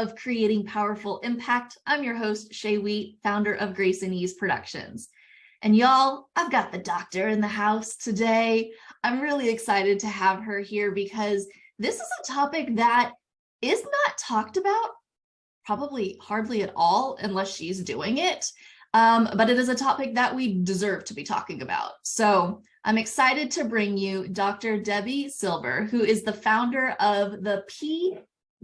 of Creating Powerful Impact. I'm your host, Shay Wheat, founder of Grace and Ease Productions. And y'all, I've got the doctor in the house today. I'm really excited to have her here because this is a topic that is not talked about, probably hardly at all, unless she's doing it. But it is a topic that we deserve to be talking about. So I'm excited to bring you Dr. Debi Silber, who is the founder of the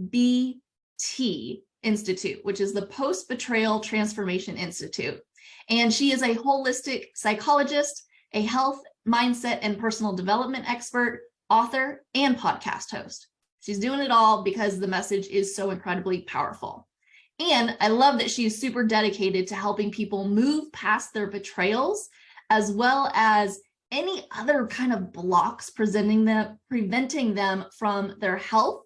PBT Institute, which is the Post Betrayal Transformation Institute. And she is a holistic psychologist, a health, mindset, and personal development expert, author, and podcast host. She's doing it all because the message is so incredibly powerful. And I love that she's super dedicated to helping people move past their betrayals, as well as any other kind of blocks preventing them from their health,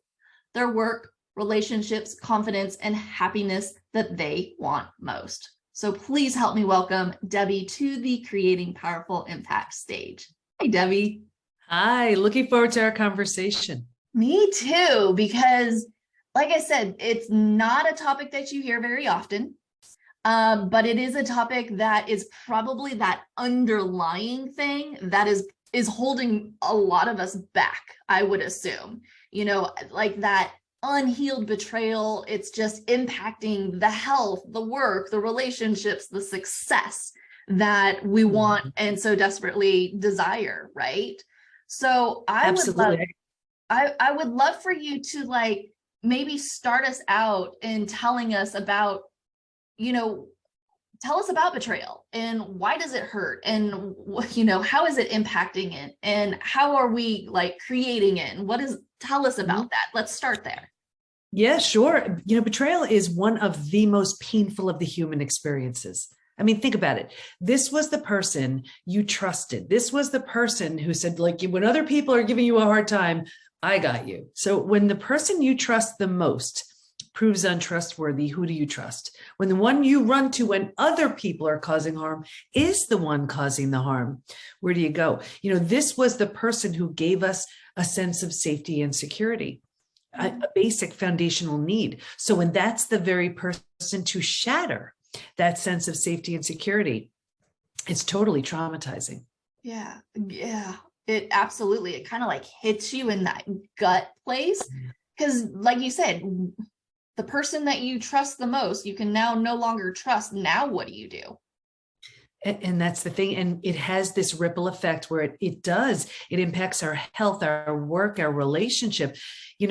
their work, relationships, confidence, and happiness that they want most. So please help me welcome Debi to the Creating Powerful Impact stage. Hey, Debi. Hi, looking forward to our conversation. Me too, because like I said, it's not a topic that you hear very often, but it is a topic that is probably that underlying thing that is holding a lot of us back, I would assume. You know, like that unhealed betrayal, it's just impacting the health, the work, the relationships, the success that we want and so desperately desire, right? So I would love for you to maybe start us out in telling us about, tell us about betrayal and why does it hurt and, how is it impacting it and how are we creating it and tell us about that. Let's start there. Yeah, sure. Betrayal is one of the most painful of the human experiences. I mean, think about it. This was the person you trusted. This was the person who said, when other people are giving you a hard time, I got you. So when the person you trust the most proves untrustworthy, who do you trust? When the one you run to when other people are causing harm is the one causing the harm, where do you go? This was the person who gave us a sense of safety and security, a basic foundational need. So when that's the very person to shatter that sense of safety and security, it's totally traumatizing. Yeah. It absolutely, it kind of hits you in that gut place. Because like you said, the person that you trust the most, you can now no longer trust. Now, what do you do? And that's the thing. And it has this ripple effect where it impacts our health, our work, our relationship. In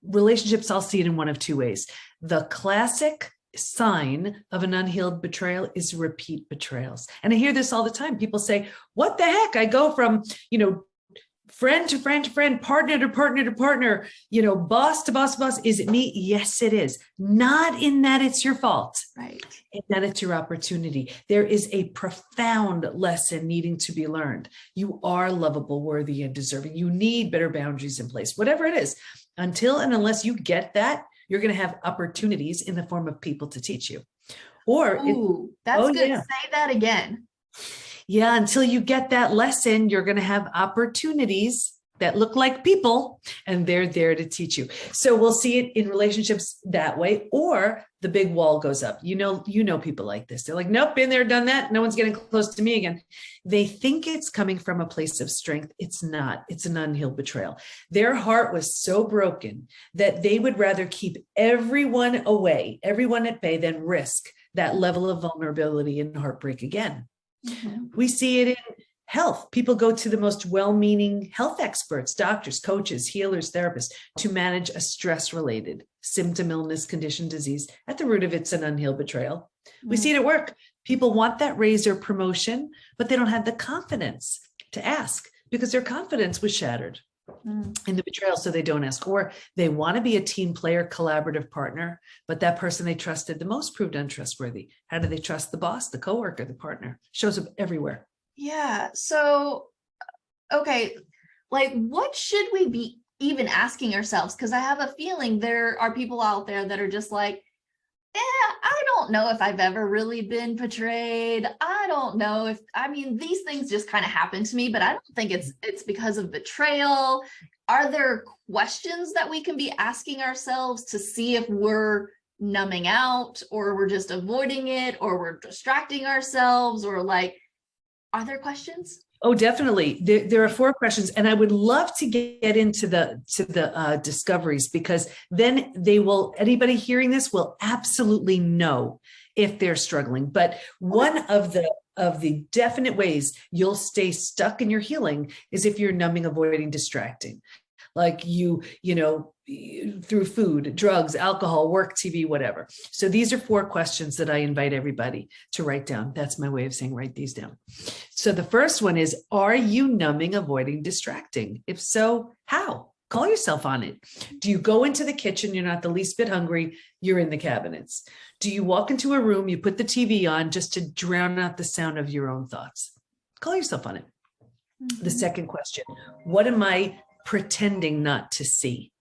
relationships, I'll see it in one of two ways. The classic sign of an unhealed betrayal is repeat betrayals. And I hear this all the time. People say, what the heck? I go from, friend to friend to friend, partner to partner to partner, boss to boss to boss. Is it me? Yes, it is. Not in that it's your fault. Right. In that it's your opportunity. There is a profound lesson needing to be learned. You are lovable, worthy, and deserving. You need better boundaries in place, whatever it is. Until and unless you get that, you're going to have opportunities in the form of people to teach you. That's good. Yeah. Say that again. Yeah, until you get that lesson, you're going to have opportunities that look like people, and they're there to teach you. So we'll see it in relationships that way, or the big wall goes up. You know people like this. They're like, nope, been there, done that. No one's getting close to me again. They think it's coming from a place of strength. It's not. It's an unhealed betrayal. Their heart was so broken that they would rather keep everyone away, everyone at bay, than risk that level of vulnerability and heartbreak again. Mm-hmm. We see it in health. People go to the most well-meaning health experts, doctors, coaches, healers, therapists to manage a stress-related symptom, illness, condition, disease. At the root of it's an unhealed betrayal. Mm-hmm. We see it at work. People want that raise or promotion, but they don't have the confidence to ask because their confidence was shattered in the betrayal, so they don't ask. Or they want to be a team player, collaborative partner, but that person they trusted the most proved untrustworthy. How do they trust the boss, the coworker, the partner? Shows up everywhere. Yeah. So, okay, what should we be even asking ourselves? Because I have a feeling there are people out there that are just I don't know if I've ever really been betrayed. I don't know if, I mean, these things just kind of happen to me, but I don't think it's because of betrayal. Are there questions that we can be asking ourselves to see if we're numbing out, or we're just avoiding it, or we're distracting ourselves, or like, are there questions? Oh, definitely. There are 4 questions, and I would love to get into the discoveries, because then anybody hearing this will absolutely know if they're struggling. But one of the definite ways you'll stay stuck in your healing is if you're numbing, avoiding, distracting. Like you know, through food, drugs, alcohol, work, TV, whatever. So these are 4 questions that I invite everybody to write down. That's my way of saying write these down. So the first one is, are you numbing, avoiding, distracting? If so, how? Call yourself on it. Do you go into the kitchen, you're not the least bit hungry, you're in the cabinets? Do you walk into a room, you put the TV on just to drown out the sound of your own thoughts? Call yourself on it. The second question, what am I pretending not to see?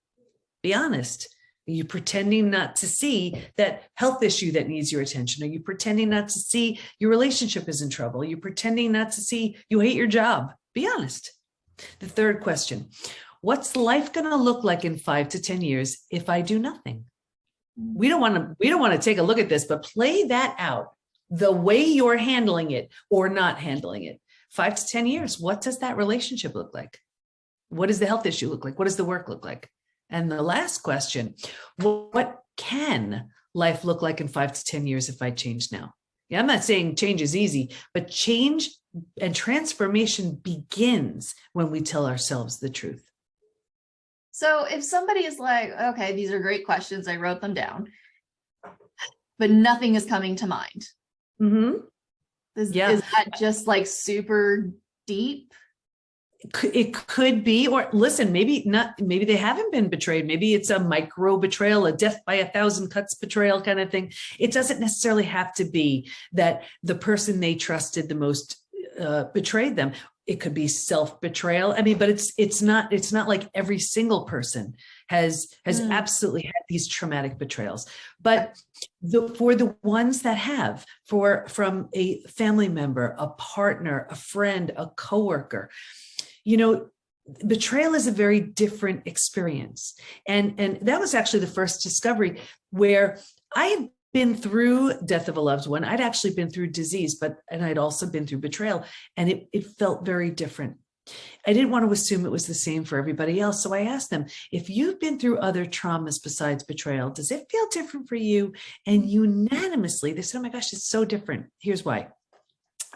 Be honest. Are you pretending not to see that health issue that needs your attention? Are you pretending not to see your relationship is in trouble? Are you pretending not to see you hate your job? Be honest. The third question, what's life going to look like in 5 to 10 years if I do nothing? We don't want to take a look at this, but play that out the way you're handling it or not handling it. 5 to 10 years, what does that relationship look like? What does the health issue look like? What does the work look like? And the last question, what can life look like in 5 to 10 years if I change now? Yeah, I'm not saying change is easy, but change and transformation begins when we tell ourselves the truth. So if somebody is like, okay, these are great questions, I wrote them down, but nothing is coming to mind. Is that just like super deep? It could be, or listen, maybe not, maybe they haven't been betrayed. Maybe it's a micro betrayal, a death by 1,000 cuts betrayal kind of thing. It doesn't necessarily have to be that the person they trusted the most betrayed them. It could be self-betrayal. I mean, but it's not like every single person has absolutely had these traumatic betrayals. But for the ones that have, from a family member, a partner, a friend, a coworker, you know, betrayal is a very different experience. And that was actually the first discovery where I had been through death of a loved one. I'd actually been through disease, and I'd also been through betrayal, and it felt very different. I didn't want to assume it was the same for everybody else. So I asked them, if you've been through other traumas besides betrayal, does it feel different for you? And unanimously, they said, oh my gosh, it's so different. Here's why.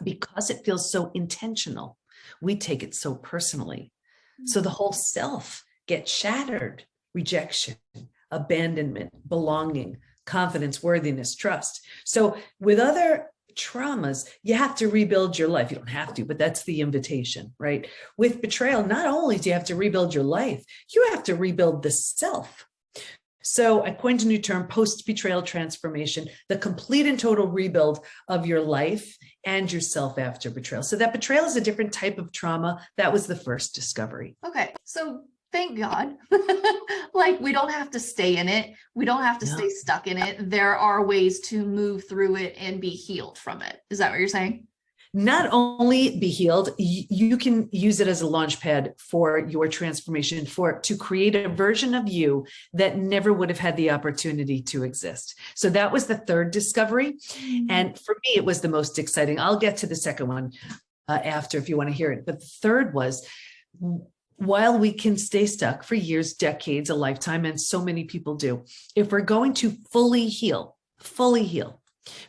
Because it feels so intentional. We take it so personally. So the whole self gets shattered. Rejection, abandonment, belonging, confidence, worthiness, trust. So with other traumas, you have to rebuild your life. You don't have to, but that's the invitation, right? With betrayal, not only do you have to rebuild your life, you have to rebuild the self. So I coined a new term, Post Betrayal Transformation, the complete and total rebuild of your life and yourself after betrayal. So that betrayal is a different type of trauma. That was the first discovery. Okay, so thank God. Like, we don't have to stay in it. We don't have to stay stuck in it. There are ways to move through it and be healed from it. Is that what you're saying? Not only be healed, you can use it as a launch pad for your transformation, to create a version of you that never would have had the opportunity to exist. So that was the third discovery. And for me, it was the most exciting. I'll get to the second one after if you want to hear it. But the third was, while we can stay stuck for years, decades, a lifetime, and so many people do, if we're going to fully heal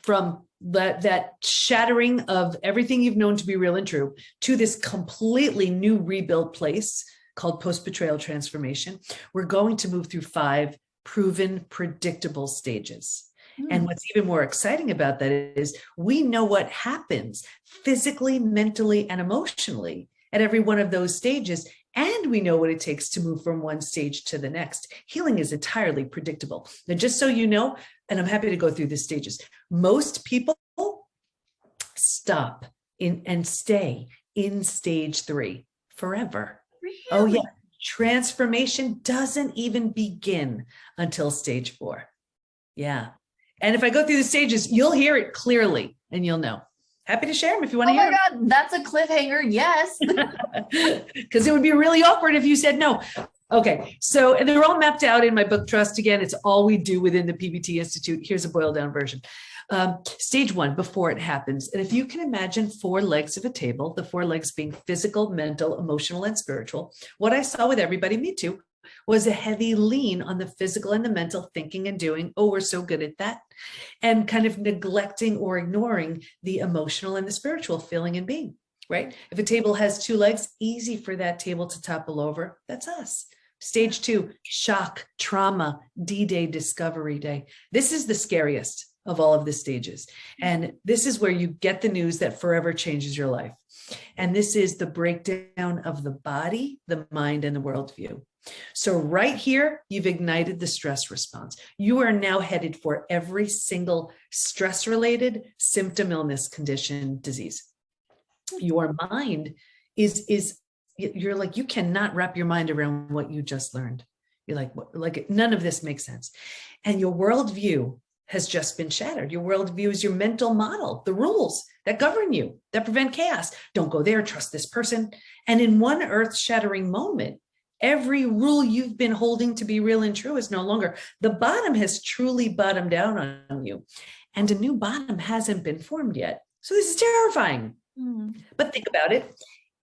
from that shattering of everything you've known to be real and true to this completely new rebuild place called post-betrayal transformation, we're going to move through 5 proven, predictable stages. And what's even more exciting about that is we know what happens physically, mentally, and emotionally at every one of those stages. And we know what it takes to move from one stage to the next. Healing is entirely predictable. Now, just so you know, and I'm happy to go through the stages, most people stop and stay in stage 3 forever. Really? Oh yeah. Transformation doesn't even begin until stage 4. Yeah. And if I go through the stages, you'll hear it clearly and you'll know. Happy to share them if you want Oh to hear my God, that's a cliffhanger. Yes. Because it would be really awkward if you said no. Okay, so and they're all mapped out in my book, Trust Again. It's all we do within the PBT Institute. Here's a boiled down version. Stage one, before it happens. And if you can imagine 4 legs of a table, the 4 legs being physical, mental, emotional, and spiritual, what I saw with everybody, me too, was a heavy lean on the physical and the mental thinking and doing. Oh, we're so good at that. And kind of neglecting or ignoring the emotional and the spiritual feeling and being, right? If a table has 2 legs, easy for that table to topple over. That's us. Stage 2, shock, trauma, D-Day, discovery day. This is the scariest of all of the stages. And this is where you get the news that forever changes your life. And this is the breakdown of the body, the mind, and the worldview. So right here, you've ignited the stress response. You are now headed for every single stress-related symptom, illness, condition, disease. Your mind is you're like, you cannot wrap your mind around what you just learned. You're like, what? Like none of this makes sense. And your worldview has just been shattered. Your worldview is your mental model, the rules that govern you, that prevent chaos. Don't go there, trust this person. And in one earth-shattering moment, every rule you've been holding to be real and true is no longer. The bottom has truly bottomed down on you. And a new bottom hasn't been formed yet. So this is terrifying. But think about it.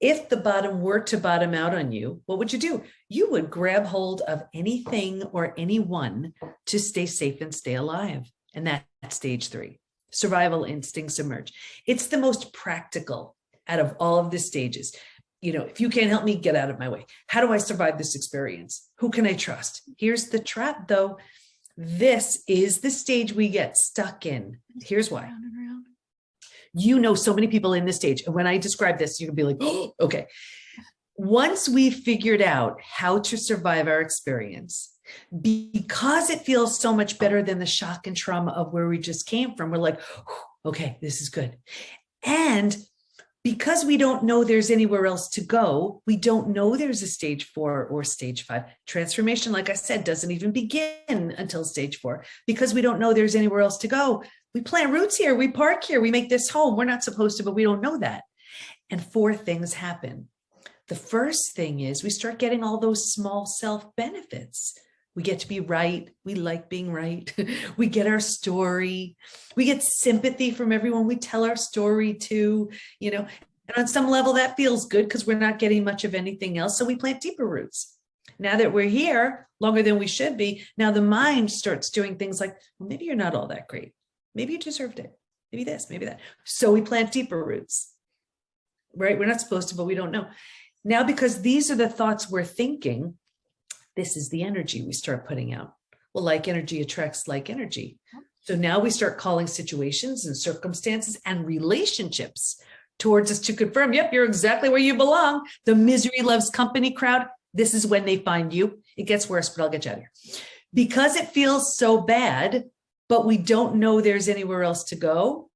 If the bottom were to bottom out on you, what would you do? You would grab hold of anything or anyone to stay safe and stay alive. And that's stage 3. Survival instincts emerge. It's the most practical out of all of the stages. You know, if you can't help me, get out of my way. How do I survive this experience? Who can I trust? Here's the trap, though. This is the stage we get stuck in. Here's why. You know so many people in this stage. And when I describe this, you can be like, oh, okay. Once we've figured out how to survive our experience, because it feels so much better than the shock and trauma of where we just came from, we're like, okay, this is good. And because we don't know there's anywhere else to go, we don't know there's a stage 4 or stage 5. Transformation, like I said, doesn't even begin until stage 4. Because we don't know there's anywhere else to go, we plant roots here, we park here, we make this home. We're not supposed to, but we don't know that. And 4 things happen. The first thing is we start getting all those small self benefits. We get to be right. We like being right. We get our story. We get sympathy from everyone we tell our story to, you know, and on some level that feels good because we're not getting much of anything else. So we plant deeper roots. Now that we're here longer than we should be, now the mind starts doing things like, well, maybe you're not all that great. Maybe you deserved it. Maybe this, maybe that. So we plant deeper roots, right? We're not supposed to, but we don't know. Now, because these are the thoughts we're thinking, this is the energy we start putting out. Well, like energy attracts like energy. So now we start calling situations and circumstances and relationships towards us to confirm, yep, you're exactly where you belong. The misery loves company crowd. This is when they find you. It gets worse, but I'll get you out of here. Because it feels so bad, but we don't know there's anywhere else to go.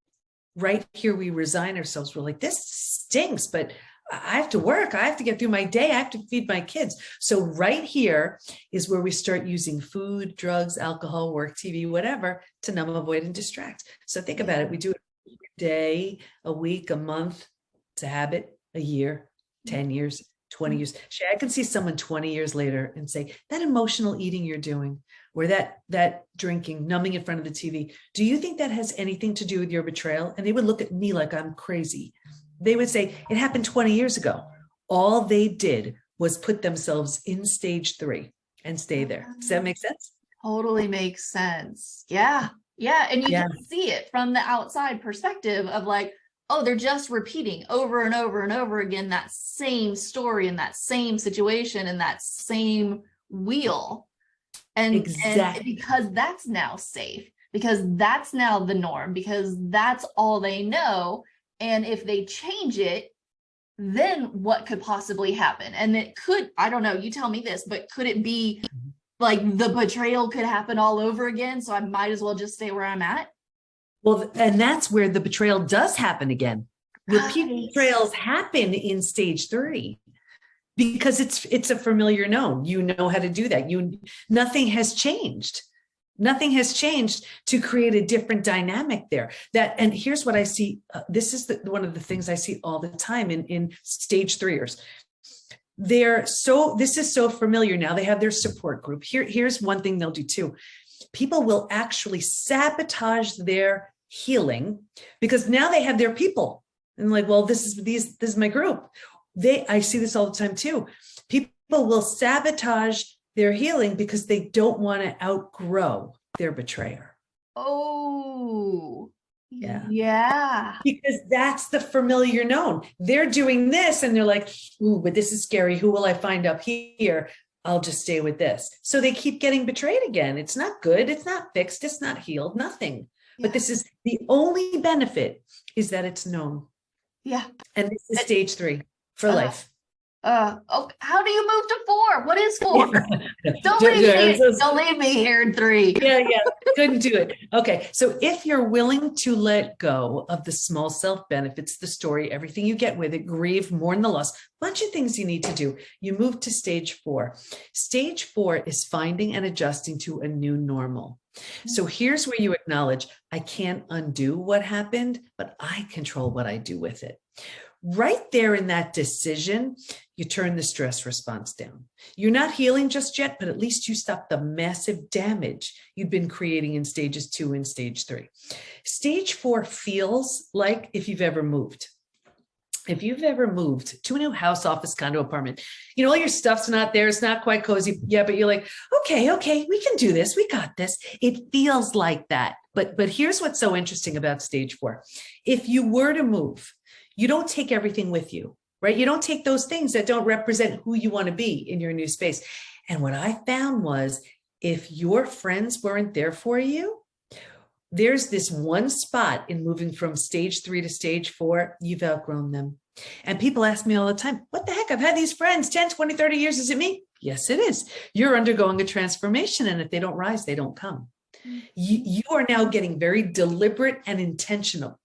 Right here, we resign ourselves. We're like, this stinks, but I have to work. I have to get through my day. I have to feed my kids. So right here is where we start using food, drugs, alcohol, work, TV, whatever, to numb, avoid, and distract. So think about it. We do it a day, a week, a month. It's a habit, a year, 10 years, 20 years. Shay, I can see someone 20 years later and say, that emotional eating you're doing, or that drinking, numbing in front of the TV, do you think that has anything to do with your betrayal? And they would look at me like I'm crazy. They would say, it happened 20 years ago. All they did was put themselves in stage 3 and stay there. Does that make sense? Totally makes sense. Yeah. Yeah. And you can see it from the outside perspective of like, oh, they're just repeating over and over and over again that same story and that same situation and that same wheel. And, exactly. And because that's now safe, because that's now the norm, because that's all they know. And if they change it, then what could possibly happen? And it could, I don't know, you tell me this, but could it be like the betrayal could happen all over again? So I might as well just stay where I'm at. Well, and that's where the betrayal does happen again. Repeat betrayals happen in stage 3 because it's a familiar known. You know how to do that. Nothing has changed. Nothing has changed to create a different dynamic there. And here's what I see. This is one of the things I see all the time in stage 3ers. This is so familiar now. They have their support group. Here's one thing they'll do too. People will actually sabotage their healing because now they have their people. And like, well, this is my group. I see this all the time too. People will sabotage their healing because they don't want to outgrow their betrayer. Oh, yeah. Because that's the familiar known. They're doing this and they're like, ooh, but this is scary. Who will I find up here? I'll just stay with this. So they keep getting betrayed again. It's not good. It's not fixed. It's not healed. Nothing. Yeah. But this is the only benefit is that it's known. Yeah. And this is stage 3 for life. How do you move to 4? What is 4? Don't leave me here in 3. Yeah, couldn't do it. Okay, so if you're willing to let go of the small self benefits, the story, everything you get with it, grieve, mourn the loss, bunch of things you need to do, you move to stage 4. Stage 4 is finding and adjusting to a new normal. So here's where you acknowledge, I can't undo what happened, but I control what I do with it. Right there in that decision, you turn the stress response down. You're not healing just yet, but at least you stop the massive damage you've been creating in stages 2 and stage 3. Stage 4 feels like if you've ever moved. If you've ever moved to a new house, office, condo, apartment, all your stuff's not there. It's not quite cozy. Yeah, but you're like, okay, we can do this. We got this. It feels like that. But here's what's so interesting about stage 4. If you were to move, you don't take everything with you, right? You don't take those things that don't represent who you want to be in your new space. And what I found was if your friends weren't there for you, there's this one spot in moving from stage 3 to stage 4, you've outgrown them. And people ask me all the time, what the heck? I've had these friends 10, 20, 30 years. Is it me? Yes, it is. You're undergoing a transformation. And if they don't rise, they don't come. You are now getting very deliberate and intentional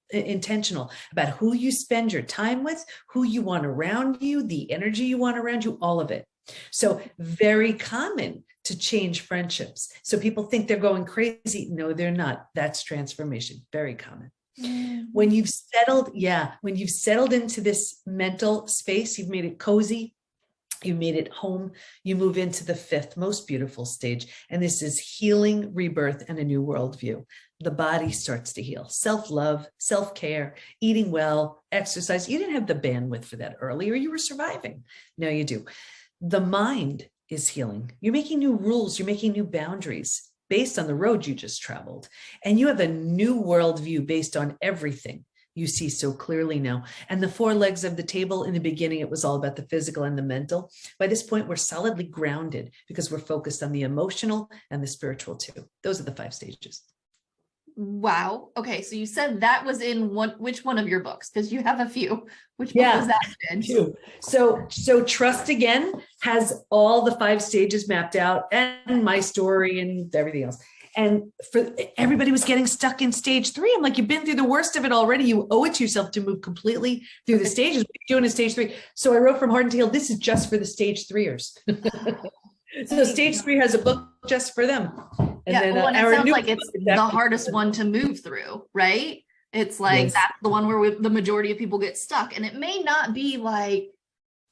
about who you spend your time with, who you want around you, the energy you want around you, all of it. So very common to change friendships. So people think they're going crazy. No, they're not. That's transformation. Very common. When you've settled into this mental space, you've made it cozy, you made it home, you move into the 5th most beautiful stage. And this is healing, rebirth, and a new worldview. The body starts to heal. Self-love, self-care, eating well, exercise. You didn't have the bandwidth for that earlier. You were surviving. Now you do. The mind is healing. You're making new rules. You're making new boundaries based on the road you just traveled. And you have a new worldview based on everything you see so clearly now. And the 4 legs of the table, in the beginning, it was all about the physical and the mental. By this point, we're solidly grounded because we're focused on the emotional and the spiritual too. Those are the 5 stages. Wow. Okay. So you said that was in which one of your books? Because you have a few. Which book was that in? 2. So Trust Again has all the 5 stages mapped out and my story and everything else. And everybody was getting stuck in stage 3. I'm like, you've been through the worst of it already. You owe it to yourself to move completely through the stages. What are you doing in stage 3? So I wrote From Heart and Tail. This is just for the stage 3ers. So stage 3 has a book just for them. And then, it sounds like it's the hardest one to move through, right? It's like, yes, that's the one where the majority of people get stuck. And it may not be like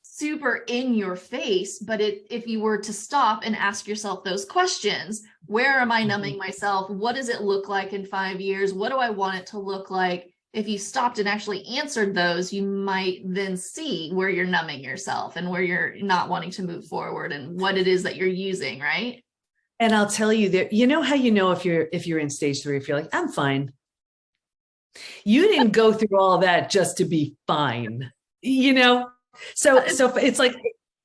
super in your face, but if you were to stop and ask yourself those questions, where am I numbing myself? What does it look like in 5 years? What do I want it to look like? If you stopped and actually answered those, you might then see where you're numbing yourself and where you're not wanting to move forward and what it is that you're using, right? And I'll tell you that, you know how you know if you're in stage 3, if you're like, I'm fine. You didn't go through all that just to be fine, So it's like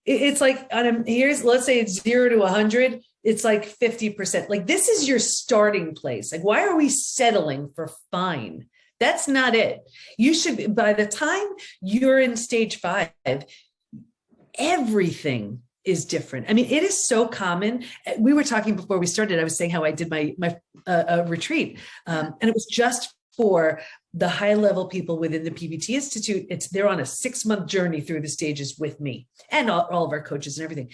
let's say it's 0 to 100. It's like 50%. Like, this is your starting place. Like, why are we settling for fine? That's not it. You should, by the time you're in stage 5, everything is different. I mean, it is so common. We were talking before we started. I was saying how I did my retreat, and it was just for the high level people within the PBT Institute. They're on a 6-month journey through the stages with me and all of our coaches and everything.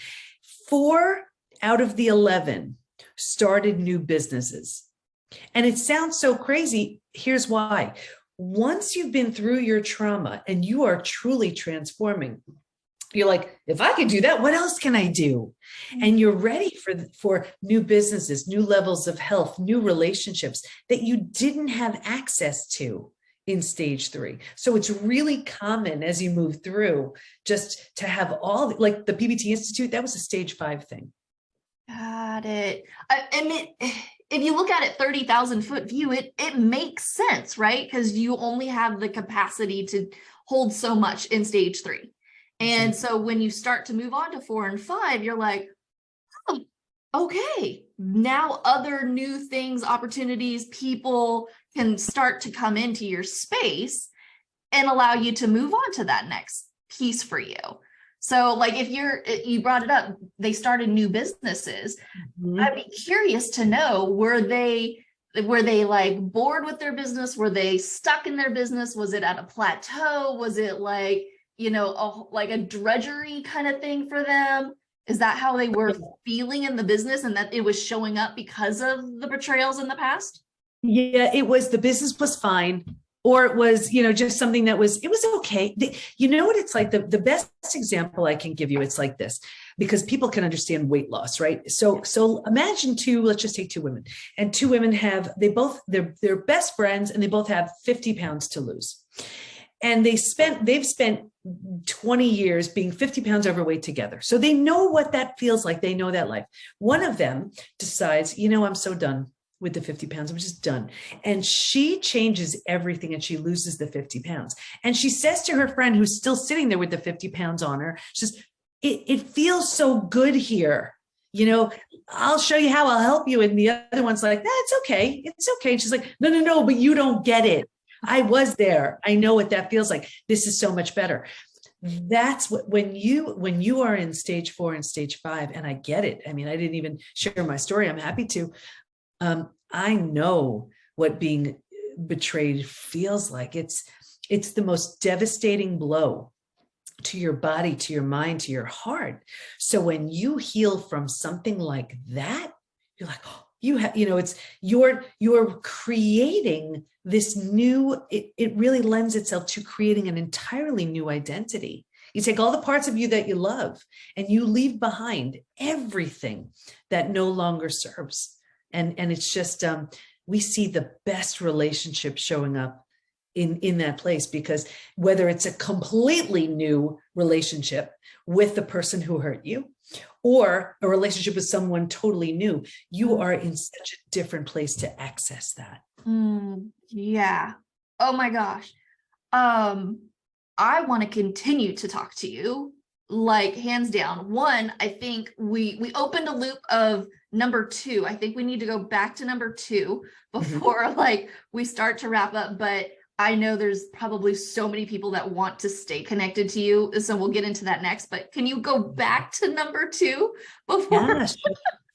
4 out of the 11 started new businesses. And it sounds so crazy. Here's why. Once you've been through your trauma and you are truly transforming, you're like, if I could do that, what else can I do? And you're ready for new businesses, new levels of health, new relationships that you didn't have access to in stage 3. So it's really common as you move through just to have all, like the PBT Institute, that was a stage 5 thing. Got it. If you look at it 30,000 foot view, it makes sense, right? Because you only have the capacity to hold so much in stage 3. And so when you start to move on to 4 and 5, you're like, oh, okay, now other new things, opportunities, people can start to come into your space and allow you to move on to that next piece for you. So like if you brought it up, they started new businesses. I'd be curious to know, were they like bored with their business? Were they stuck in their business? Was it at a plateau? Was it like, like a drudgery kind of thing for them? Is that how they were feeling in the business, and that it was showing up because of the betrayals in the past? Yeah, it was, the business was fine. Or it was, just something that it was okay. You know what it's like? The best example I can give you, it's like this, because people can understand weight loss, right? So imagine let's just take 2 women, and 2 women they're best friends, and they both have 50 pounds to lose. And they've spent 20 years being 50 pounds overweight together. So they know what that feels like. They know that life. One of them decides, I'm so done with the 50 pounds. I'm just done. And she changes everything, and she loses the 50 pounds. And she says to her friend, who's still sitting there with the 50 pounds on her, she says, it feels so good here. I'll show you how, I'll help you. And the other one's like, it's okay. It's okay. And she's like, no, but you don't get it. I was there. I know what that feels like. This is so much better. That's what, when you are in stage 4 and stage 5, and I get it. I mean, I didn't even share my story. I'm happy to. I know what being betrayed feels like. It's the most devastating blow to your body, to your mind, to your heart. So when you heal from something like that, you're like, oh, you're creating this new, it really lends itself to creating an entirely new identity. You take all the parts of you that you love, and you leave behind everything that no longer serves. And it's just, we see the best relationships showing up in that place, because whether it's a completely new relationship with the person who hurt you, or a relationship with someone totally new, you are in such a different place to access that. Yeah. Oh my gosh. I want to continue to talk to you, like hands down. One, I think we opened a loop of number 2. I think we need to go back to number 2 before like we start to wrap up. But I know there's probably so many people that want to stay connected to you. So we'll get into that next, but can you go back to number 2 before? Yeah,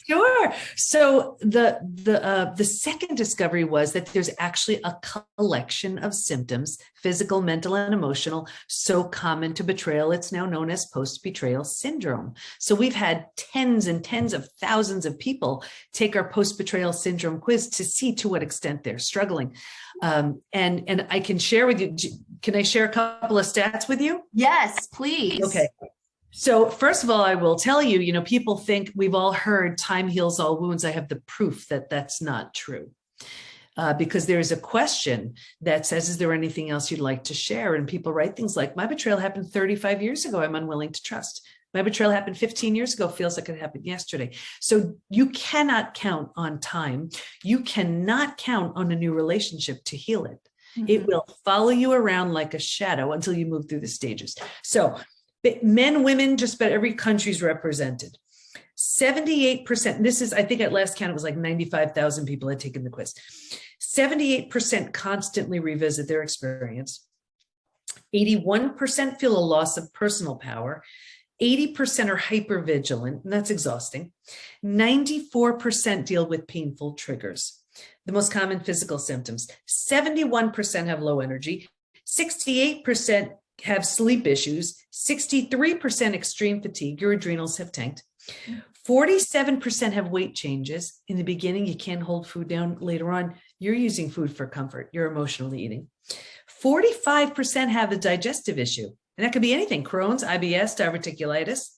sure. So the second discovery was that there's actually a collection of symptoms, physical, mental, and emotional, so common to betrayal. It's now known as post-betrayal syndrome. So we've had tens and tens of thousands of people take our post-betrayal syndrome quiz to see to what extent they're struggling. And I can share with you, can I share a couple of stats with you? Yes, please. Okay. So first of all, I will tell you, people think, we've all heard time heals all wounds. I have the proof that that's not true. Because there is a question that says, is there anything else you'd like to share? And people write things like, my betrayal happened 35 years ago. I'm unwilling to trust. My betrayal happened 15 years ago. Feels like it happened yesterday. So you cannot count on time. You cannot count on a new relationship to heal it. It will follow you around like a shadow until you move through the stages. So men, women, just about every country's represented. 78%, this is, I think at last count, it was like 95,000 people had taken the quiz. 78% constantly revisit their experience. 81% feel a loss of personal power. 80% are hypervigilant, and that's exhausting. 94% deal with painful triggers. The most common physical symptoms: 71% have low energy, 68% have sleep issues, 63% extreme fatigue, your adrenals have tanked, 47% have weight changes. In the beginning, you can't hold food down. Later on, you're using food for comfort. You're emotionally eating. 45% have a digestive issue. And that could be anything, Crohn's, IBS, diverticulitis.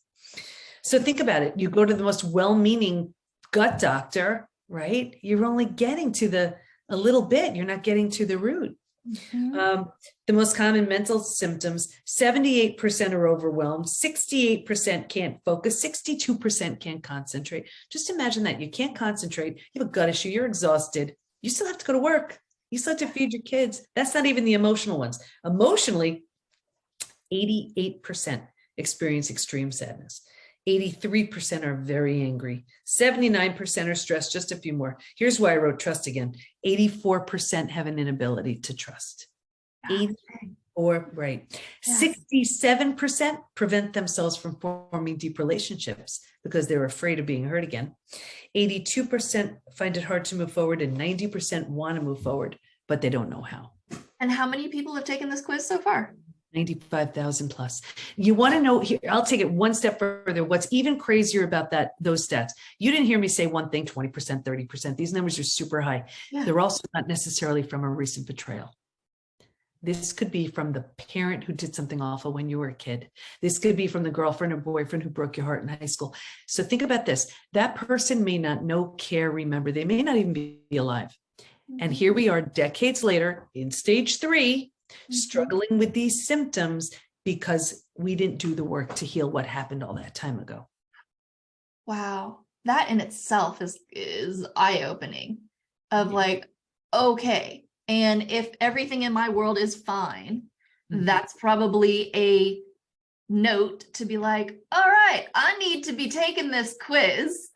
So think about it. You go to the most well-meaning gut doctor, right? You're only getting to a little bit. You're not getting to the root. Mhm. The most common mental symptoms, 78% are overwhelmed, 68% can't focus, 62% can't concentrate. Just imagine that. You can't concentrate. You have a gut issue. You're exhausted. You still have to go to work. You still have to feed your kids. That's not even the emotional ones. Emotionally, 88% experience extreme sadness. 83% are very angry. 79% are stressed. Just a few more. Here's why I wrote trust again. 84% have an inability to trust. 84, right. Yeah. 67% prevent themselves from forming deep relationships because they're afraid of being hurt again. 82% find it hard to move forward, and 90% want to move forward, but they don't know how. And how many people have taken this quiz so far? 95,000 plus. You want to know here, I'll take it one step further. What's even crazier about those stats, you didn't hear me say one thing, 20%, 30%. These numbers are super high. Yeah. They're also not necessarily from a recent betrayal. This could be from the parent who did something awful when you were a kid. This could be from the girlfriend or boyfriend who broke your heart in high school. So think about this. That person may not know, care, remember. They may not even be alive. And here we are decades later in stage 3, struggling with these symptoms because we didn't do the work to heal what happened all that time ago. Wow. That in itself is eye-opening of like, okay. And if everything in my world is fine, that's probably a note to be like, all right, I need to be taking this quiz.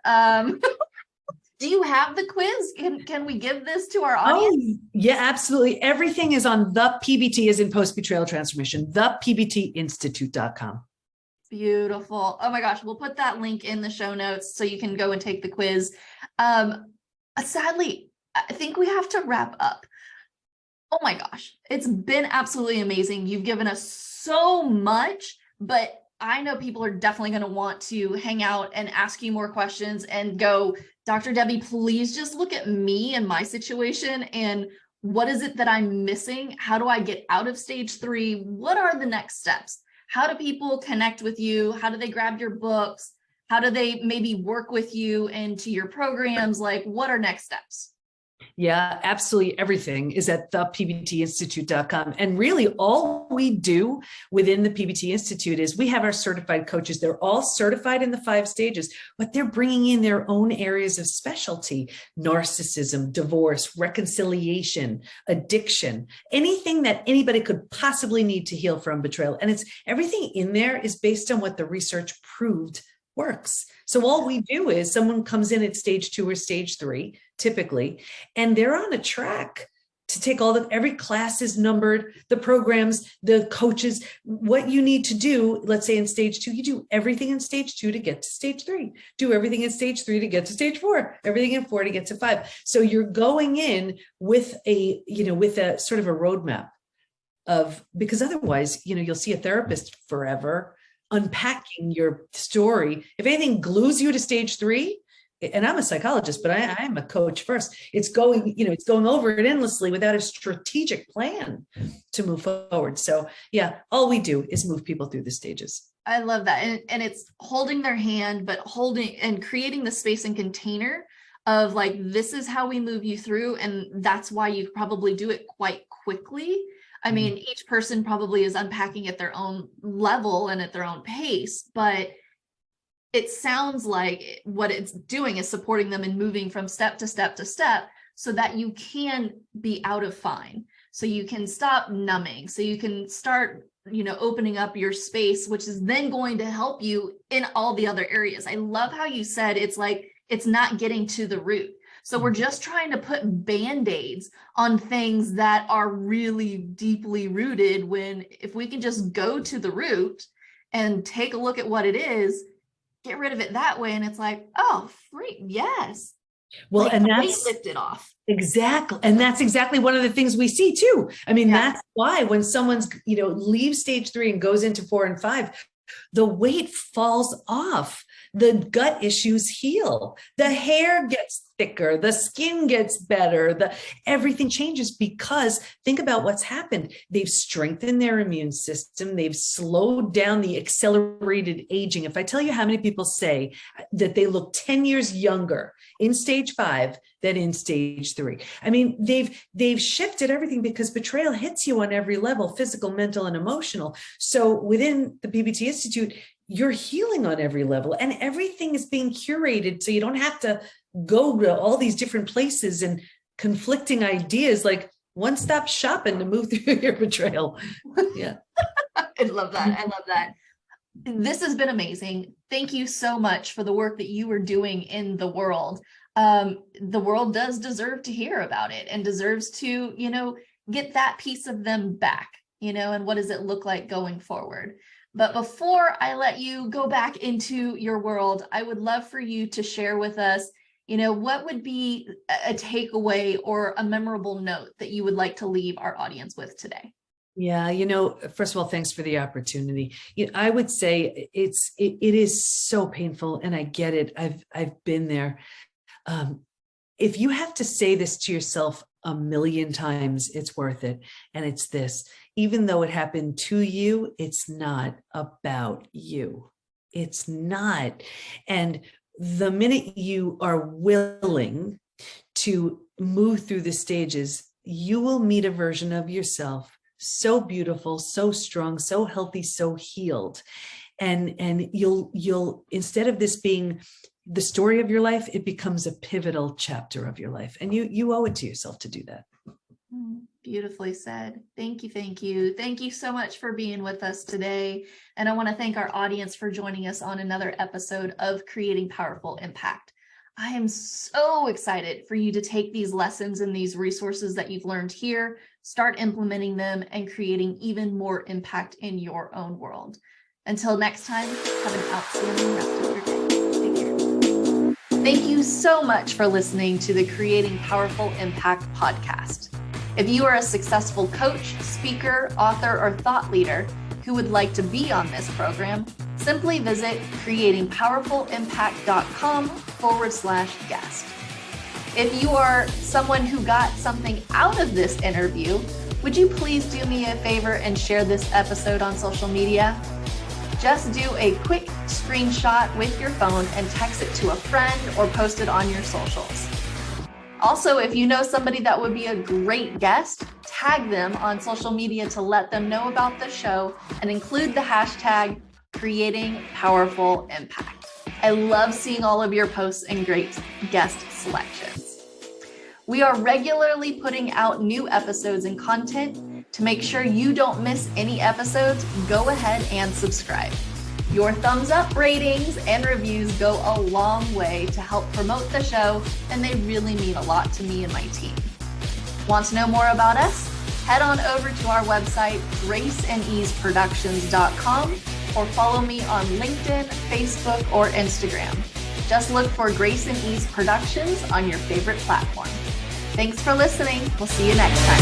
Do you have the quiz? Can we give this to our audience? Oh, yeah, absolutely. Everything is on the PBT, is in Post Betrayal Transformation, thepbtinstitute.com. Beautiful. Oh my gosh. We'll put that link in the show notes so you can go and take the quiz. Sadly, I think we have to wrap up. Oh my gosh. It's been absolutely amazing. You've given us so much, but I know people are definitely going to want to hang out and ask you more questions and go, Dr. Debi, please just look at me and my situation and what is it that I'm missing? How do I get out of stage 3? What are the next steps? How do people connect with you? How do they grab your books? How do they maybe work with you into your programs? Like, what are next steps? Yeah, absolutely. Everything is at thepbtinstitute.com. And really all we do within the PBT Institute is we have our certified coaches. They're all certified in the 5 stages, but they're bringing in their own areas of specialty: narcissism, divorce, reconciliation, addiction, anything that anybody could possibly need to heal from betrayal. And it's everything in there is based on what the research proved works. So all we do is someone comes in at stage 2 or stage 3, typically, and they're on a track to take every class is numbered, the programs, the coaches, what you need to do. Let's say in stage 2, you do everything in stage 2 to get to stage 3, do everything in stage 3 to get to stage 4, everything in 4 to get to 5. So you're going in with a sort of a roadmap because otherwise, you'll see a therapist forever unpacking your story. If anything glues you to stage 3, and I'm a psychologist, but I'm a coach first. It's going over it endlessly without a strategic plan to move forward. So yeah, all we do is move people through the stages. I love that. And it's holding their hand, but holding and creating the space and container of like, this is how we move you through. And that's why you probably do it quite quickly. I mean, each person probably is unpacking at their own level and at their own pace, but it sounds like what it's doing is supporting them in moving from step to step to step so that you can be out of fine. So you can stop numbing. So you can start, opening up your space, which is then going to help you in all the other areas. I love how you said it's like, it's not getting to the root. So we're just trying to put Band-Aids on things that are really deeply rooted, when if we can just go to the root and take a look at what it is, get rid of it that way. And it's like, oh, free. Yes. Well, like and the weight that's lifted off. Exactly. And that's exactly one of the things we see too. I mean, that's why when someone's, leaves stage 3 and goes into 4 and 5, the weight falls off, the gut issues heal, the hair gets thicker, the skin gets better, everything changes, because think about what's happened. They've strengthened their immune system. They've slowed down the accelerated aging. If I tell you how many people say that they look 10 years younger in stage 5 than in stage 3, I mean, they've shifted everything, because betrayal hits you on every level, physical, mental, and emotional. So within the PBT Institute, you're healing on every level, and everything is being curated, so you don't have to go to all these different places and conflicting ideas, like one-stop shopping to move through your betrayal. Yeah. I love that. I love that. This has been amazing. Thank you so much for the work that you are doing in the world. The world does deserve to hear about it, and deserves to, get that piece of them back, and what does it look like going forward? But before I let you go back into your world, I would love for you to share with us, what would be a takeaway or a memorable note that you would like to leave our audience with today? Yeah, first of all, thanks for the opportunity. I would say it is so painful, and I get it. I've been there. If you have to say this to yourself a million times, it's worth it. And it's this: even though it happened to you, it's not about you. It's not. And the minute you are willing to move through the stages, you will meet a version of yourself so beautiful, so strong, so healthy, so healed. And you'll instead of this being the story of your life, it becomes a pivotal chapter of your life. And you owe it to yourself to do that. Beautifully said. Thank you. Thank you. Thank you so much for being with us today. And I want to thank our audience for joining us on another episode of Creating Powerful Impact. I am so excited for you to take these lessons and these resources that you've learned here, start implementing them, and creating even more impact in your own world. Until next time, have an outstanding rest of your day. Take care. Thank you so much for listening to the Creating Powerful Impact podcast. If you are a successful coach, speaker, author, or thought leader who would like to be on this program, simply visit creatingpowerfulimpact.com/guest. If you are someone who got something out of this interview, would you please do me a favor and share this episode on social media? Just do a quick screenshot with your phone and text it to a friend or post it on your socials. Also, if you know somebody that would be a great guest, tag them on social media to let them know about the show and include the hashtag Creating Powerful Impact. I love seeing all of your posts and great guest selections. We are regularly putting out new episodes and content. To make sure you don't miss any episodes, go ahead and subscribe. Your thumbs up, ratings, and reviews go a long way to help promote the show, and they really mean a lot to me and my team. Want to know more about us? Head on over to our website, graceandeaseproductions.com, or follow me on LinkedIn, Facebook, or Instagram. Just look for Grace and Ease Productions on your favorite platform. Thanks for listening. We'll see you next time.